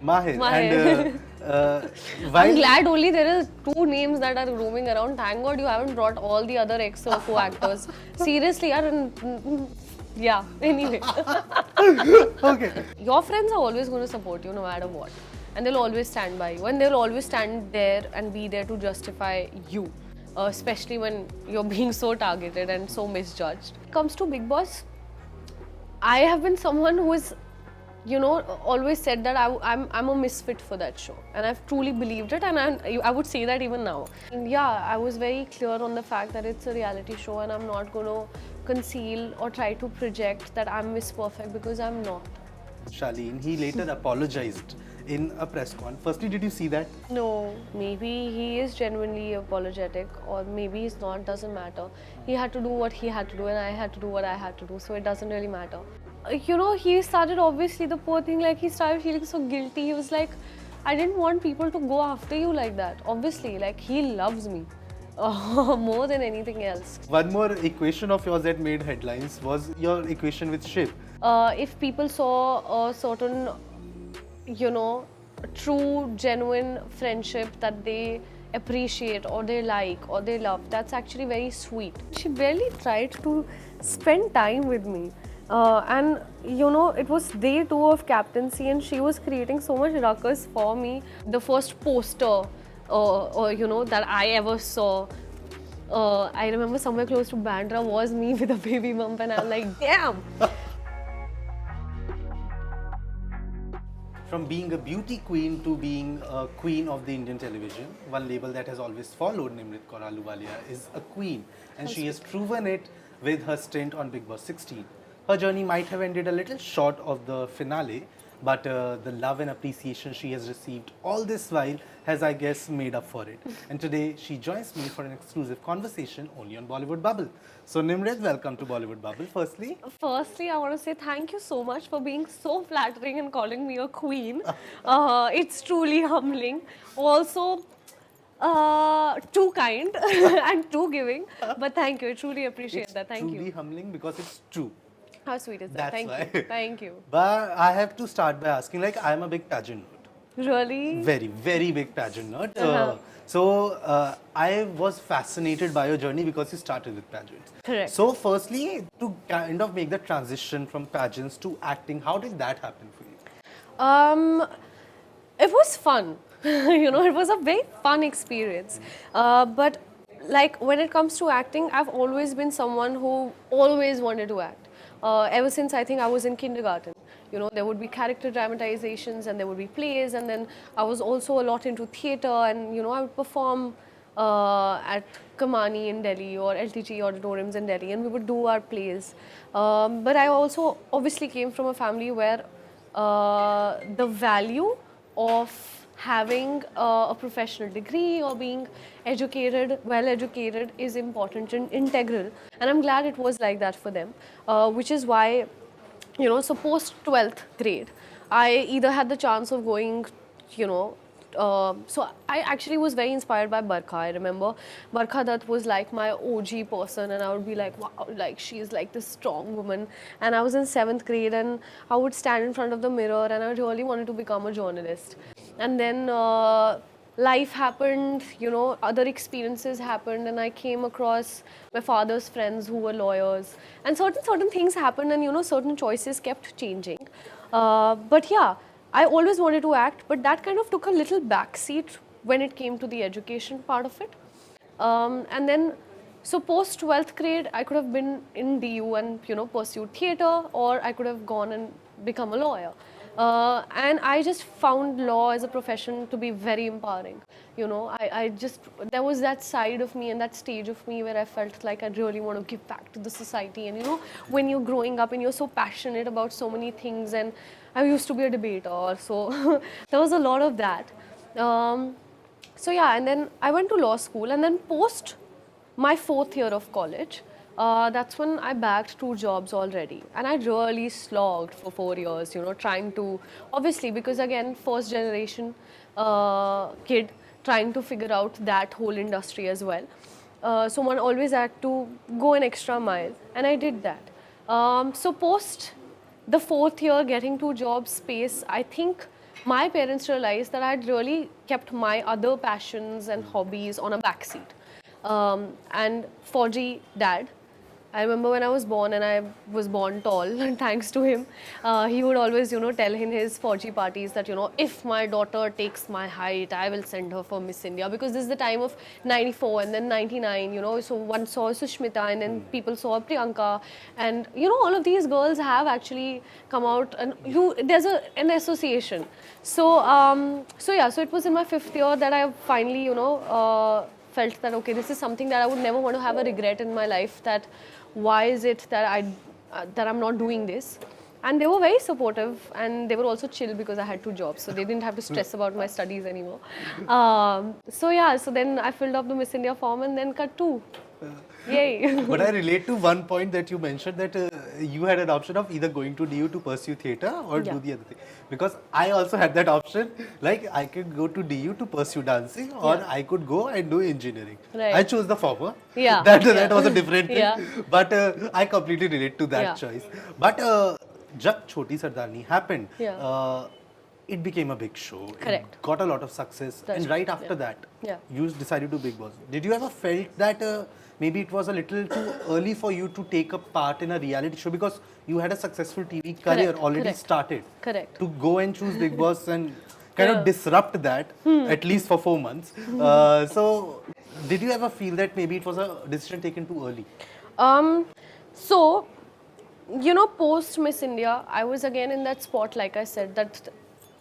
Mahir. Mahir. And while I'm glad only there is 2 names that are roaming around. Thank God you haven't brought all the other ex or co-actors. Seriously, yeah. Anyway, okay, your friends are always going to support you no matter what, and they'll always stand by you, and they'll always stand there and be there to justify you, especially when you're being so targeted and so misjudged. When it comes to Bigg Boss, I have been someone who is, always said that I'm a misfit for that show, and I've truly believed it, and I would say that even now. And yeah, I was very clear on the fact that it's a reality show, and I'm not going to conceal or try to project that I'm Miss Perfect, because I'm not. Shalin, he later apologized in a press con. Firstly, did you see that? No, maybe he is genuinely apologetic, or maybe he's not, doesn't matter. He had to do what he had to do, and I had to do what I had to do, so it doesn't really matter. He started, obviously, the poor thing, like, he started feeling so guilty. He was like, I didn't want people to go after you like that. Obviously, like, he loves me more than anything else. One more equation of yours that made headlines was your equation with Shiv. If people saw a certain, true, genuine friendship that they appreciate or they like or they love, that's actually very sweet. She barely tried to spend time with me. And it was day 2 of captaincy, and she was creating so much ruckus for me. The first poster, that I ever saw, I remember somewhere close to Bandra was me with a baby bump, and I'm like, damn! From being a beauty queen to being a queen of the Indian television, one label that has always followed Nimrit Kaur Ahluwalia is a queen, and she has proven it with her stint on Bigg Boss 16. Her journey might have ended a little short of the finale, but the love and appreciation she has received all this while has, I guess, made up for it. And today she joins me for an exclusive conversation only on Bollywood Bubble. So Nimrit, welcome to Bollywood Bubble. Firstly, I want to say thank you so much for being so flattering and calling me a queen. It's truly humbling. Also, too kind and too giving. But thank you. I truly appreciate that. Thank truly you. humbling because it's true. How sweet is that? That's Thank why. you. Thank you. But I have to start by asking, like, I'm a big pageant nerd. Really? Very, very big pageant nerd. I was fascinated by your journey because you started with pageants. Correct. So firstly, to kind of make the transition from pageants to acting, how did that happen for you? It was fun. It was a very fun experience. But like when it comes to acting, I've always been someone who always wanted to act. Ever since I think I was in kindergarten. There would be character dramatizations and there would be plays, and then I was also a lot into theatre, and I would perform at Kamani in Delhi or LTG auditoriums in Delhi, and we would do our plays. But I also obviously came from a family where the value of having a professional degree or being educated, well educated, is important and integral, and I'm glad it was like that for them, which is why, so post 12th grade, I either had the chance of going, so I actually was very inspired by Barkha. I remember Barkha Dutt was like my OG person, and I would be like, wow, like she's like this strong woman. And I was in 7th grade, and I would stand in front of the mirror, and I really wanted to become a journalist. And then life happened, other experiences happened, and I came across my father's friends who were lawyers, and certain things happened, and certain choices kept changing. But yeah, I always wanted to act, but that kind of took a little backseat when it came to the education part of it. And then, so post 12th grade, I could have been in DU and pursued theatre, or I could have gone and become a lawyer. And I just found law as a profession to be very empowering. There was that side of me and that stage of me where I felt like I really want to give back to the society. And when you're growing up and you're so passionate about so many things, and I used to be a debater, so there was a lot of that. So yeah, and then I went to law school, and then post my 4th year of college, that's when I bagged 2 jobs already, and I really slogged for 4 years, trying to, obviously, because again, first generation kid, trying to figure out that whole industry as well. So one always had to go an extra mile, and I did that. So post the 4th year, getting 2 jobs space, I think my parents realized that I had really kept my other passions and hobbies on a backseat. And 4G dad, I remember when I was born, and I was born tall, and thanks to him, he would always, tell in his 4G parties that, if my daughter takes my height, I will send her for Miss India, because this is the time of 94 and then 99, so one saw Sushmita, and then people saw Priyanka, and, all of these girls have actually come out, and there's an association. So it was in my 5th year that I finally, felt that, okay, this is something that I would never want to have a regret in my life, that why is it that that I'm not doing this. And they were very supportive, and they were also chill because I had 2 jobs, so they didn't have to stress about my studies anymore. So then I filled up the Miss India form, and then cut 2. Yay. But I relate to one point that you mentioned, that you had an option of either going to DU to pursue theatre or do the other thing. Because I also had that option, like I could go to DU to pursue dancing, or I could go and do engineering. Right. I chose the former. Yeah. That was a different thing. Yeah. But I completely relate to that choice. But jab Choti Sardani happened, it became a big show. Correct. It got a lot of success. That's and right right, after that, Yeah. you decided to Bigg Boss. Did you ever felt that maybe it was a little too early for you to take a part in a reality show, because you had a successful TV career already started? Correct. To go and choose Bigg Boss and kind of disrupt that, at least for 4 months. So, did you ever feel that maybe it was a decision taken too early? So, post Miss India, I was again in that spot, like I said, that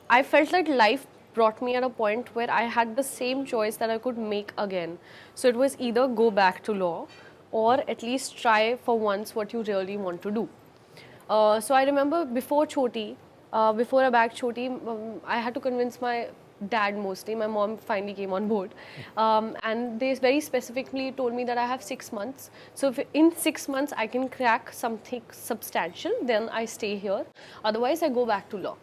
I felt like life brought me at a point where I had the same choice that I could make again. So it was either go back to law, or at least try for once what you really want to do. So I remember before Choti, before I bagged Choti, I had to convince my dad mostly. My mom finally came on board. And they very specifically told me that I have 6 months. So if in 6 months I can crack something substantial, then I stay here. Otherwise, I go back to law.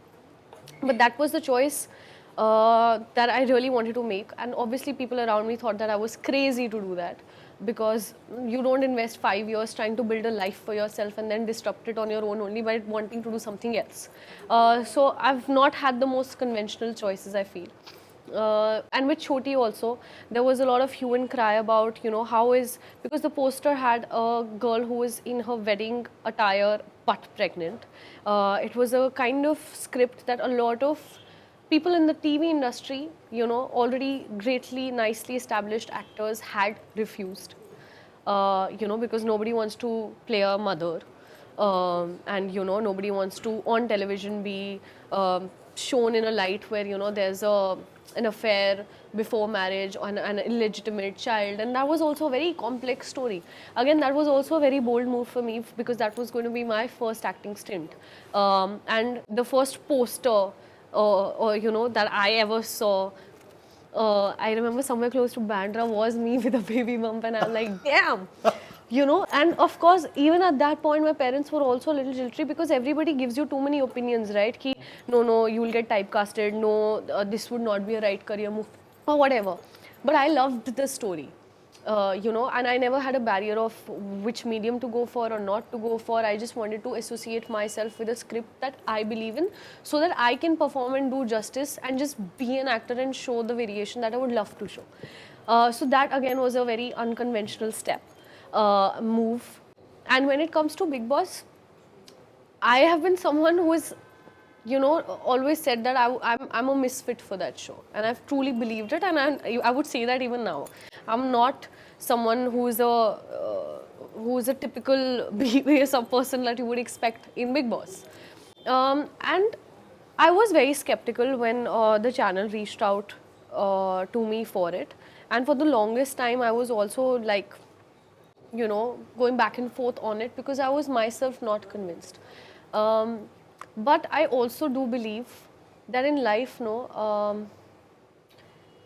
But that was the choice that I really wanted to make. And obviously people around me thought that I was crazy to do that, because you don't invest 5 years trying to build a life for yourself and then disrupt it on your own only by wanting to do something else. So I've not had the most conventional choices, I feel. And with Choti also, there was a lot of hue and cry about, because the poster had a girl who was in her wedding attire but pregnant. It was a kind of script that a lot of people in the TV industry, already greatly, nicely established actors had refused. Because nobody wants to play a mother. And, nobody wants to, on television, be shown in a light where, there's an affair before marriage on an illegitimate child. And that was also a very complex story. Again, that was also a very bold move for me, because that was going to be my first acting stint. And the first poster, that I ever saw, I remember somewhere close to Bandra was me with a baby bump, and I'm like, damn! And of course, even at that point, my parents were also a little jittery, because everybody gives you too many opinions, right? Ki, no, you will get typecasted, no, this would not be a right career move, or whatever. But I loved the story, and I never had a barrier of which medium to go for or not to go for. I just wanted to associate myself with a script that I believe in, so that I can perform and do justice and just be an actor and show the variation that I would love to show. So that again was a very unconventional step. Move. And when it comes to Bigg Boss, I have been someone who is, always said that I'm a misfit for that show, and I've truly believed it, and I would say that even now. I'm not someone who is a typical behavior person that you would expect in Bigg Boss. And I was very skeptical when the channel reached out to me for it, and for the longest time I was also like, going back and forth on it, because I was myself not convinced. But I also do believe that in life,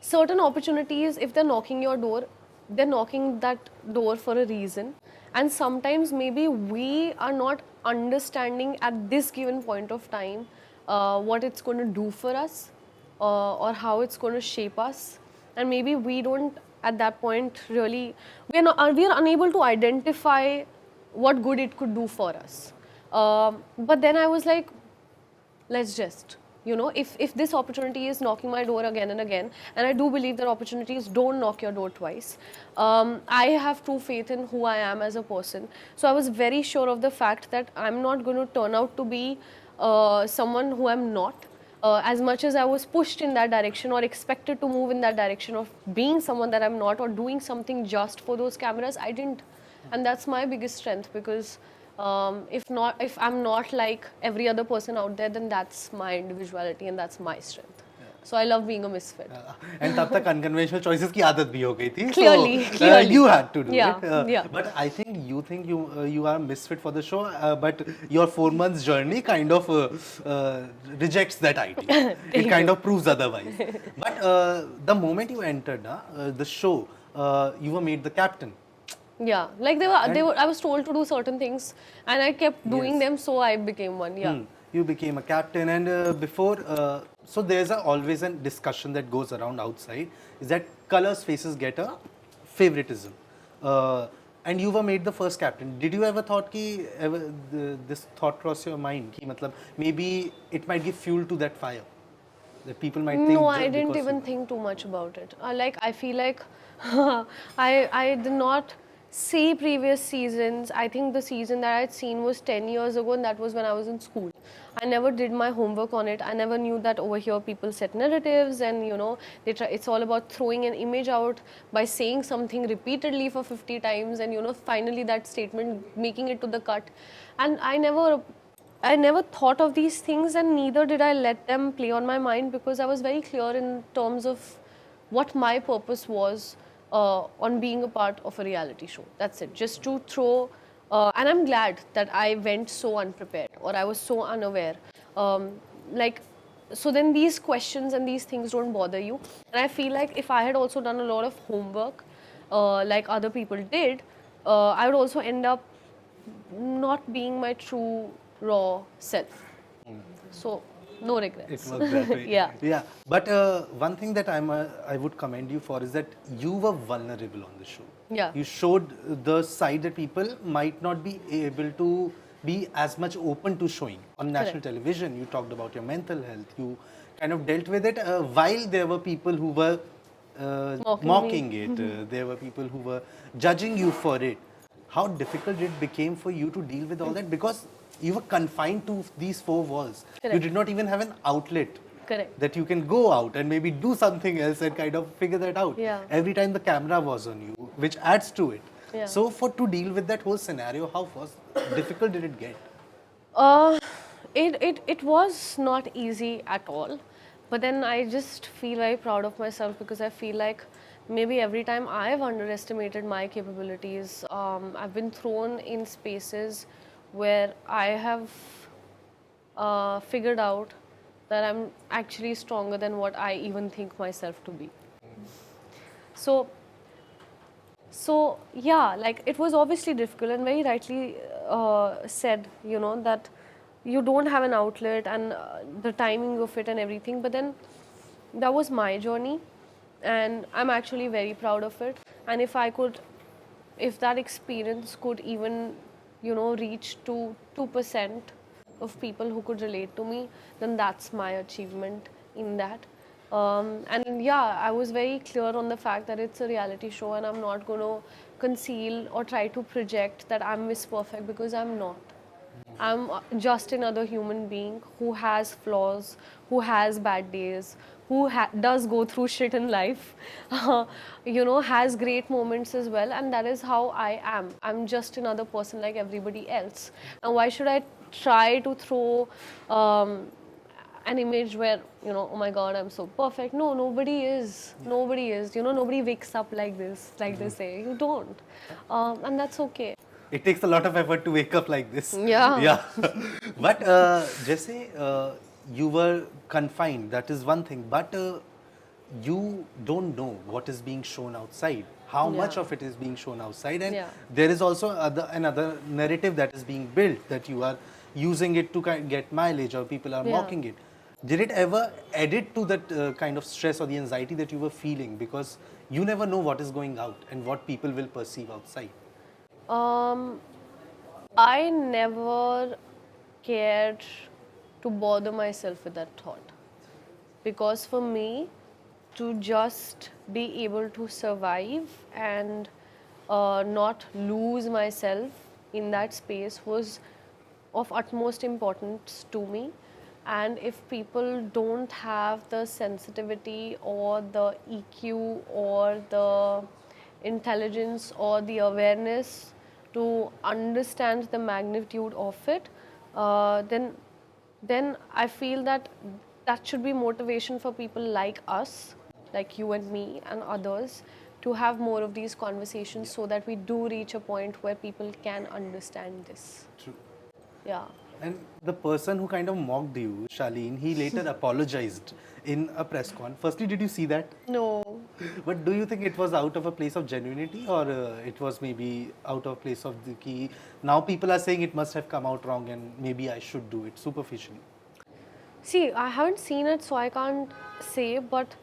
certain opportunities, if they're knocking your door, they're knocking that door for a reason. And sometimes maybe we are not understanding at this given point of time what it's going to do for us, or how it's going to shape us. And maybe we don't, at that point, really, we are unable to identify what good it could do for us. But then I was like, let's just you know, if this opportunity is knocking my door again and again, and I do believe that opportunities don't knock your door twice, I have true faith in who I am as a person. So I was very sure of the fact that I'm not going to turn out to be someone who I'm not. As much as I was pushed in that direction or expected to move in that direction of being someone that I'm not or doing something just for those cameras, I didn't. And that's my biggest strength, because if I'm not like every other person out there, then that's my individuality and that's my strength. So I love being a misfit. And तब तक unconventional choices की आदत भी हो गई थी. Clearly, So, clearly. you had to do Yeah, it. yeah. But I think you are a misfit for the show. But your 4 months journey kind of rejects that idea. It kind of proves otherwise. But the moment you entered the show, you were made the captain. Yeah, like they were. I was told to do certain things, and I kept doing Yes. them, so I became one. Yeah. You became a captain, and so there's always a discussion that goes around outside, is that colors faces get a favoritism, and you were made the first captain. Did you ever thought this thought cross your mind कि मतलब maybe it might give fuel to that fire, that people might think No, I didn't because even think too much about it. I feel like I did not see previous seasons. I think the season that I'd seen was 10 years ago, and that was when I was in school. I never did my homework on it. I never knew that over here people set narratives, and you know, it's all about throwing an image out by saying something repeatedly for 50 times, and you know, finally that statement making it to the cut. And I never thought of these things, and neither did I let them play on my mind, because I was very clear in terms of what my purpose was on being a part of a reality show. That's it. Just to throw, and I'm glad that I went so unprepared, or I was so unaware. Like, so then these questions and these things don't bother you. And I feel like if I had also done a lot of homework, like other people did, I would also end up not being my true raw self. So no regrets. it was that way. Yeah. Yeah. But one thing that I would commend you for is that you were vulnerable on the show. Yeah. You showed the side that people might not be able to be as much open to showing on national television. You talked about your mental health. You kind of dealt with it while there were people who were mocking it. There were people who were judging you for it. How difficult it became for you to deal with all that, because you were confined to these 4 walls. You Correct. did not even have an outlet Correct. that you can go out and maybe do something else and kind of figure that out. Yeah. Every time the camera was on you, which adds to it. Yeah. So to deal with that whole scenario, how difficult did it get? It was not easy at all, but then I just feel very proud of myself, because I feel like maybe every time I've underestimated my capabilities, I've been thrown in spaces where I have figured out that I'm actually stronger than what I even think myself to be. So yeah, like it was obviously difficult, and very rightly said, you know, that you don't have an outlet and the timing of it and everything, but then that was my journey, and I'm actually very proud of it. And if that experience could even, you know, reach to 2% of people who could relate to me, then that's my achievement in that. And yeah, I was very clear on the fact that it's a reality show, and I'm not going to conceal or try to project that I'm Miss Perfect, because I'm not. I'm just another human being who has flaws, who has bad days, who does go through shit in life, you know, has great moments as well, and that is how I am. I'm just another person like everybody else. And why should I try to throw an image where, you know, oh my God, I'm so perfect? No, nobody is. Nobody is. You know, nobody wakes up like this, like they say. You don't. And that's okay. It takes a lot of effort to wake up like this. Yeah. Yeah. But Jesse, you were confined, that is one thing. But you don't know what is being shown outside, how much of it is being shown outside. And there is also another narrative that is being built, that you are using it to get mileage, or people are mocking it. Did it ever add to that kind of stress or the anxiety that you were feeling? Because you never know what is going out and what people will perceive outside. I never cared to bother myself with that thought. because for me to just be able to survive and not lose myself in that space was of utmost importance to me. And if people don't have the sensitivity or the EQ or the intelligence or the awareness to understand the magnitude of it, then I feel that that should be motivation for people like us, like you and me and others, to have more of these conversations so that we do reach a point where people can understand this. True. Yeah. And the person who kind of mocked you, Shalin, he later apologized in a press con. Firstly, did you see that? No. But do you think it was out of a place of genuinity, or it was maybe out of place of the key? Now people are saying it must have come out wrong and maybe I should do it superficially. See, I haven't seen it, so I can't say, but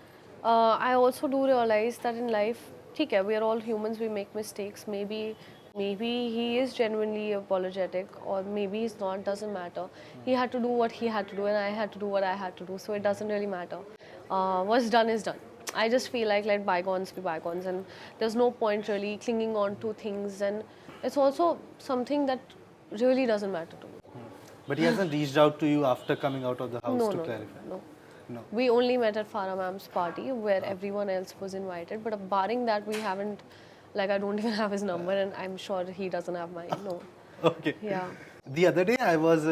I also do realize that in life, okay, we are all humans, we make mistakes. Maybe he is genuinely apologetic, or maybe he's not, doesn't matter. He had to do what he had to do, and I had to do what I had to do, so it doesn't really matter. What's done is done. I just feel like let bygones be bygones, and there's no point really clinging on to things, and it's also something that really doesn't matter to me. But he hasn't reached out to you after coming out of the house No, to no, clarify? no. No. We only met at Farah ma'am's party where everyone else was invited. But barring that, we haven't, like, I don't even have his number, and I'm sure he doesn't have mine. No. Okay. Yeah. The other day I was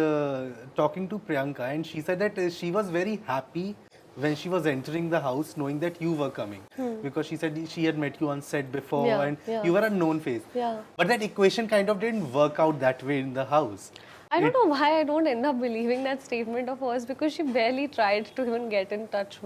talking to Priyanka and she said that she was very happy when she was entering the house knowing that you were coming. Because she said she had met you on set before Yeah, and yeah. you were a known face. Yeah. But that equation kind of didn't work out that way in the house. I don't know why I don't end up believing that statement of hers, because she barely tried to even get in touch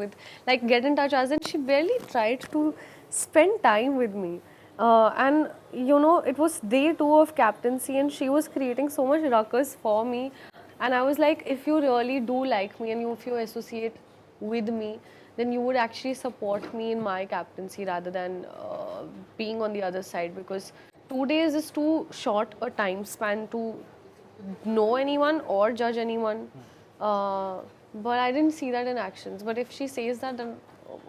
as in she barely tried to spend time with me. And you know, it was day 2 of captaincy and she was creating so much ruckus for me. And I was like, if you really do like me and if you associate with me, then you would actually support me in my captaincy rather than being on the other side, because 2 days is too short a time span to know anyone or judge anyone. But I didn't see that in actions. But if she says that, then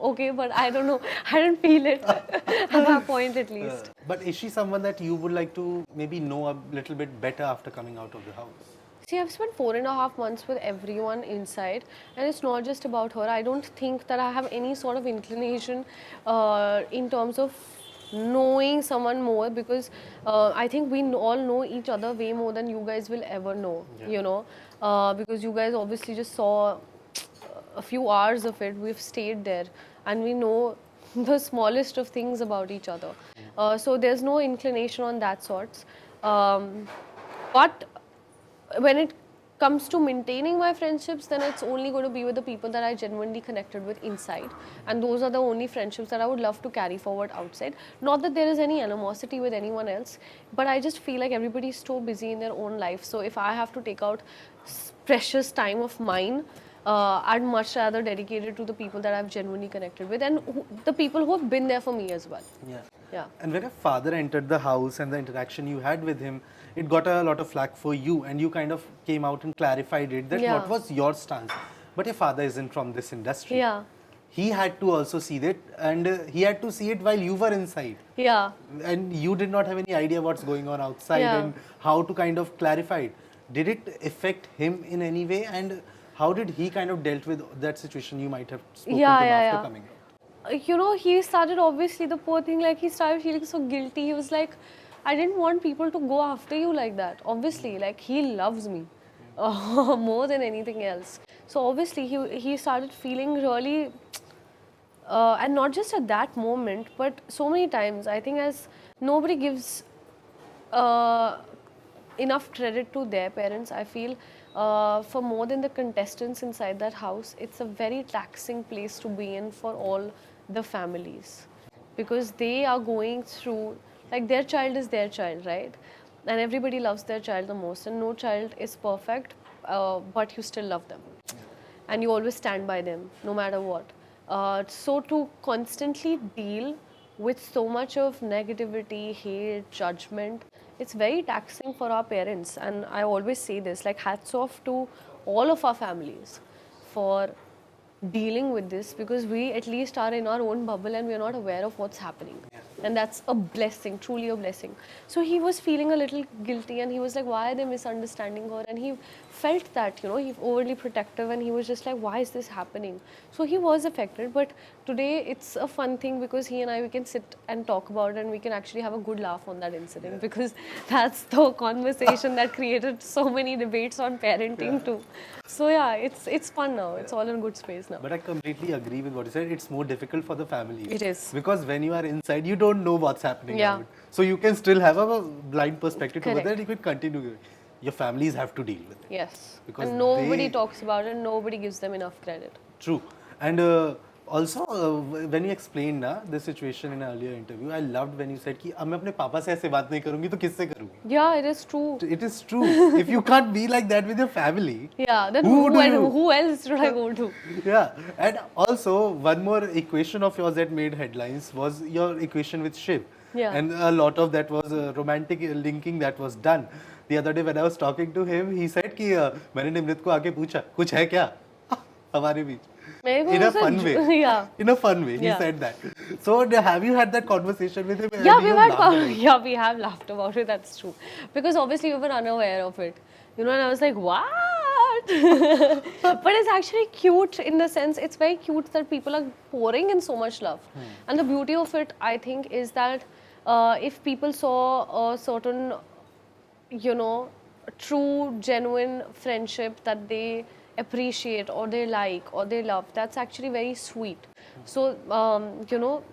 okay, but I don't know. I didn't feel it at that point at least. But is she someone that you would like to maybe know a little bit better after coming out of the house? See, I've spent 4.5 months with everyone inside, and it's not just about her. I don't think that I have any sort of inclination in terms of knowing someone more, because I think we all know each other way more than you guys will ever know, you know, because you guys obviously just saw a few hours of it. We've stayed there and we know the smallest of things about each other. So there's no inclination on that sorts. But when it comes to maintaining my friendships, then it's only going to be with the people that I genuinely connected with inside, and those are the only friendships that I would love to carry forward outside. Not that there is any animosity with anyone else, but I just feel like everybody is so busy in their own life. So if I have to take out precious time of mine, I'd much rather dedicate it to the people that I've genuinely connected with, and the people who have been there for me as well. Yeah. And when your father entered the house and the interaction you had with him, it got a lot of flack for you, and you kind of came out and clarified it that what was your stance. But your father isn't from this industry. Yeah. He had to also see that, and he had to see it while you were inside. Yeah. And you did not have any idea what's going on outside and how to kind of clarify it. Did it affect him in any way, and how did he kind of dealt with that situation you might have spoken to him after coming out? You know, he started, obviously, the poor thing, like, he started feeling so guilty. He was like, I didn't want people to go after you like that. Obviously, like, he loves me more than anything else. So obviously, he started feeling really, and not just at that moment, but so many times. I think as nobody gives enough credit to their parents, I feel for more than the contestants inside that house, it's a very taxing place to be in for all the families, because they are going through, like, their child is their child, right? And everybody loves their child the most, and no child is perfect, but you still love them and you always stand by them no matter what. So to constantly deal with so much of negativity, hate, judgment, it's very taxing for our parents. And I always say this, like, hats off to all of our families for dealing with this because we at least are in our own bubble and we're not aware of what's happening. And that's a blessing, truly a blessing. So he was feeling a little guilty and he was like, why are they misunderstanding her? And he felt that, you know, he's overly protective and he was just like, why is this happening? So he was affected, but today it's a fun thing because he and I, we can sit and talk about it and we can actually have a good laugh on that incident because that's the conversation that created so many debates on parenting too. So yeah, it's fun now. It's all in good space now. But I completely agree with what you said. It's more difficult for the family. It is. Because when you are inside, you don't know what's happening. Yeah. Around. So you can still have a blind perspective to Correct. that. You can continue. Your families have to deal with it. Yes. Because And nobody they- talks about it, nobody gives them enough credit. True. And also, when you explained the situation in an earlier interview, I loved when you said कि अब मैं अपने पापा से ऐसे बात नहीं करूँगी तो किससे करूँगी? Yeah, it is true. It is true. If you can't be like that with your family, Yeah, then Who do you- who else should I go to? yeah. And also, one more equation of yours that made headlines was your equation with Shiv. Yeah. And a lot of that was romantic linking that was done. The other day when I was talking to him, he said कि मैंने निमृत को आके पूछा कुछ है क्या हमारे बीच. Maybe In a also fun way. Yeah. In a fun way, he Yeah. said that. So have you had that conversation with him? Yeah, And you laughed about it? yeah, we have laughed about it. That's true, because obviously we were unaware of it, you know. And I was like, what? But it's actually cute in the sense it's very cute that people are pouring in so much love, and the beauty of it, I think, is that if people saw a certain, you know, true, genuine friendship that they appreciate or they like or they love, that's actually very sweet. So, you know,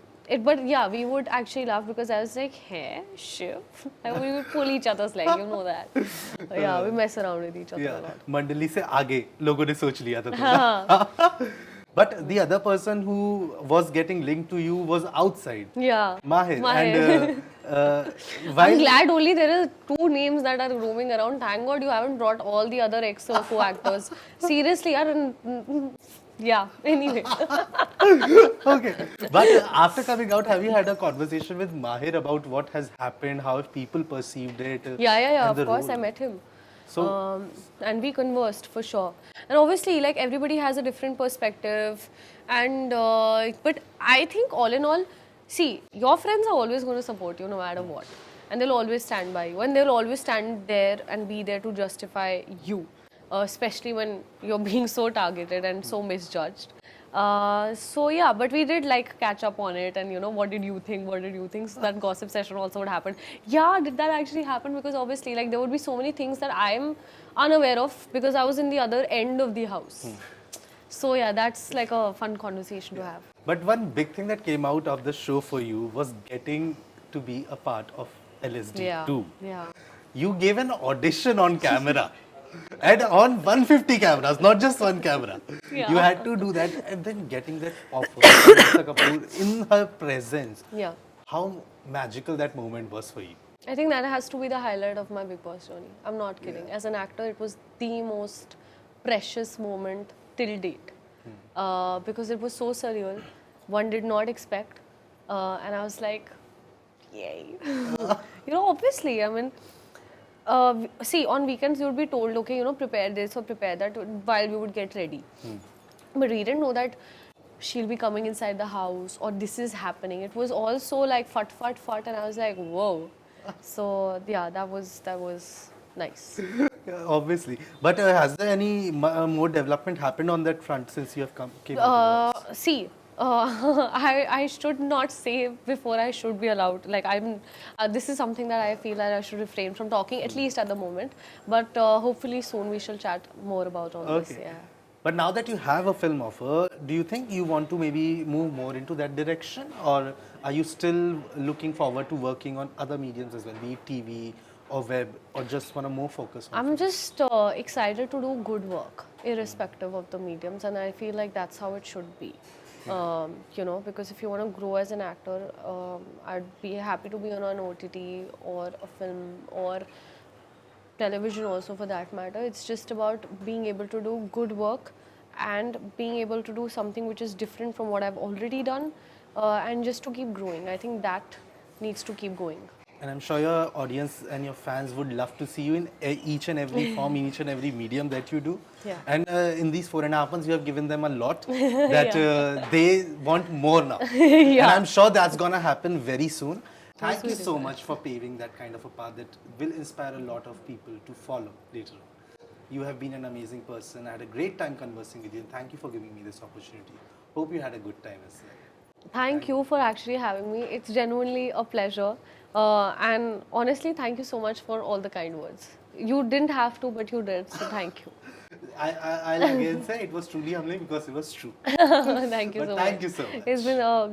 but yeah, we would actually laugh because I was like, hey, Shiv. Like, we would pull each other's leg, you know that. Yeah, we mess around with each other a Yeah, lot. मंडली से आगे लोगों ने सोच लिया था तुमने. But the other person who was getting linked to you was outside. Yeah. Mahir. Mahir. And I'm while glad only there are two names that are roaming around. Thank God you haven't brought all the other co-actors. Seriously, yeah, anyway. okay, but after coming out, have you had a conversation with Mahir about what has happened, how people perceived it? Yeah, and the of course, role? I met him. So, And we conversed for sure. And obviously, like, everybody has a different perspective. And, but I think all in all, see, your friends are always going to support you no matter what. And they'll always stand by you. And they'll always stand there and be there to justify you. Especially when you're being so targeted and so misjudged. So yeah, but we did like catch up on it and, you know, what did you think, so that gossip session also would happen. Yeah, did that actually happen? Because obviously like there would be so many things that I'm unaware of because I was in the other end of the house. So yeah, that's like a fun conversation to have. but one big thing that came out of the show for you was getting to be a part of LSD too. Yeah. You gave an audition on camera. And on 150 cameras, not just one camera. Yeah. You had to do that and then getting that offer from Ektaa Kapoor in her presence. Yeah. How magical that moment was for you. I think that has to be the highlight of my Bigg Boss journey. I'm not kidding. As an actor, it was the most precious moment till date. Because it was so surreal. One did not expect. And I was like, yay. You know, obviously, I mean, see, on weekends you would be told, okay, you know, prepare this or prepare that while we would get ready. But we didn't know that she'll be coming inside the house or this is happening. It was also like fut, and I was like, whoa. So yeah, that was nice. Yeah, obviously. But has there any more development happened on that front since you have came out? See, I should not say before I should be allowed. Like this is something that I feel that I should refrain from talking, at least at the moment. But hopefully soon we shall chat more about all this. Okay. Yeah. But now that you have a film offer, do you think you want to maybe move more into that direction? Or are you still looking forward to working on other mediums as well, be it TV or web, or just want to more focus on I'm just excited to do good work, irrespective of the mediums, and I feel like that's how it should be. You know, because if you want to grow as an actor, I'd be happy to be on an OTT or a film or television also for that matter. It's just about being able to do good work and being able to do something which is different from what I've already done and just to keep growing. I think that needs to keep going. And I'm sure your audience and your fans would love to see you in each and every form, in each and every medium that you do. Yeah. And in these 4.5 months, you have given them a lot that they want more now. And I'm sure that's going to happen very soon. Thank you so much for paving that kind of a path that will inspire a lot of people to follow later on. You have been an amazing person. I had a great time conversing with you, and thank you for giving me this opportunity. Hope you had a good time as well. Thank you for actually having me. It's genuinely a pleasure. And honestly, thank you so much for all the kind words. You didn't have to, but you did, so thank you. I'll again say it was truly humbling because it was true. Thank you But so thank much. you so much. It's been a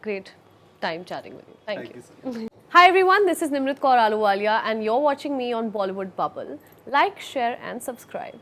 great time chatting with you. Thank you. So much. Hi everyone, this is Nimrit Kaur Ahluwalia and you're watching me on Bollywood Bubble. Like, share and subscribe.